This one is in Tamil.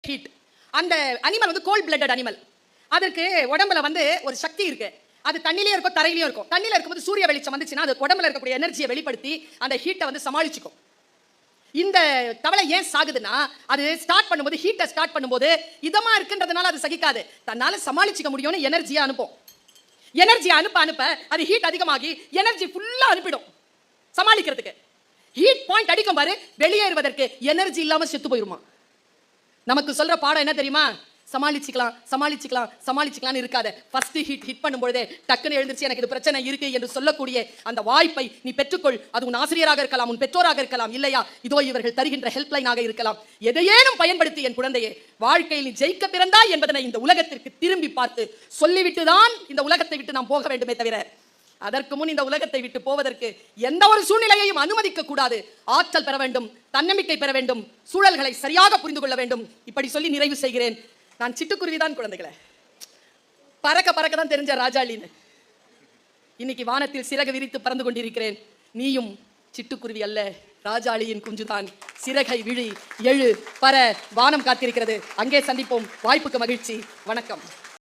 ஹீட். அந்த அனிமல் வந்து கோல்ட் பிளட்டட் அனிமல். அதற்கு உடம்புல வந்து ஒரு சக்தி இருக்கு. அது தண்ணிலயும் இருக்கும், தரையிலயும் இருக்கும். தண்ணில இருக்கும்போது சூரிய வெளிச்சம் வந்துச்சுன்னா அது உடம்புல இருக்கக்கூடிய எனர்ஜியை வெளிப்படுத்தி அந்த ஹீட்டை வந்து சமாளிச்சுக்கும். இந்த தவளை ஏன் சாகுதுன்னா, அது ஸ்டார்ட் பண்ணும்போது ஹீட்டை ஸ்டார்ட் பண்ணும்போது இதமா இருக்குன்றதுனால அது சகிக்காது. தன்னால சமாளிச்சுக்க முடியும்னு எனர்ஜியை அனுப்பும். எனர்ஜி அனுப்ப அனுப்ப அது ஹீட் அதிகமாகி எனர்ஜி ஃபுல்லா அனுப்பிடும் சமாளிக்கிறதுக்கு. ஹீட் பாயிண்ட் அடிக்கும் பாரு, வெளியேறுவதற்கு எனர்ஜி இல்லாம செத்து போயிருமா. நமக்கு சொல்ற பாடம் என்ன தெரியுமா? சமாளிச்சுக்கலாம் சமாளிச்சுக்கலாம் சமாளிச்சுக்கலாம்னு இருக்காத. ஃபர்ஸ்ட் ஹிட் பண்ணும்போதே டக்குன்னு எழுந்திருச்சு எனக்கு இது பிரச்சனை இருக்கு என்று சொல்லக்கூடிய அந்த வாய்ப்பை நீ பெற்றுக்கொள். அது உன் ஆசிரியராக இருக்கலாம், உன் பெற்றோராக இருக்கலாம், இல்லையா இதோ இவர்கள் தருகின்ற ஹெல்ப்லைனாக இருக்கலாம். எதையேனும் பயன்படுத்தி என் குழந்தையே, வாழ்க்கையில் நீ ஜெயிக்க பிறந்தாய் என்பதனை இந்த உலகத்திற்கு திரும்பி பார்த்து சொல்லிவிட்டு தான் இந்த உலகத்தை விட்டு நாம் போக வேண்டுமே தவிர அதற்கு முன் இந்த உலகத்தை விட்டு போவதற்கு எந்த ஒரு சூழ்நிலையையும் அனுமதிக்க கூடாது. ஆற்றல் பெற வேண்டும், தன்னம்பிக்கை பெற வேண்டும், சூழல்களை சரியாக புரிந்து கொள்ள வேண்டும். இப்படி சொல்லி நிறைவு செய்கிறேன். நான் சிட்டுக்குருவிதான் குழந்தைகளை, பறக்க பறக்க தான் தெரிஞ்ச ராஜாளின்னு. இன்னைக்கு வானத்தில் சிறகு விரித்து பறந்து கொண்டிருக்கிறேன். நீயும் சிட்டுக்குருவி அல்ல, ராஜாளியின் குஞ்சுதான். சிறகை விழி, எழு, பற, வானம் காத்திருக்கிறது. அங்கே சந்திப்போம். வாய்ப்புக்கு மகிழ்ச்சி. வணக்கம்.